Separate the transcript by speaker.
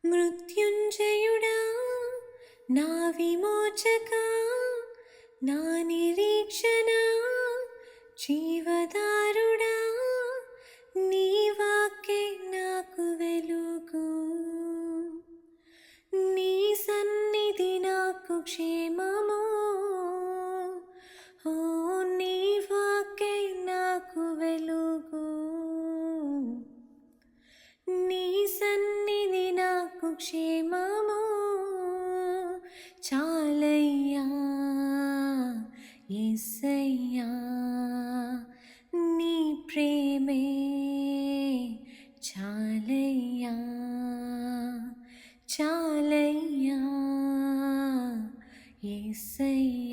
Speaker 1: మృత్యుంజయుడా నా విమోచక నా నిరీక్షణ జీవదారుడా నీ వాక్కే నాకు వెలుగు నీ సన్నిధి నాకు క్షేమము ఓ నీ వాక్కే నాకు వెలుగు నీ సన్నిధి నాకు క్షేమము చాలయ్యా యేసయ్యా నీ ప్రేమే చాలయ్యా చాలయ్యా యేసయ్యా.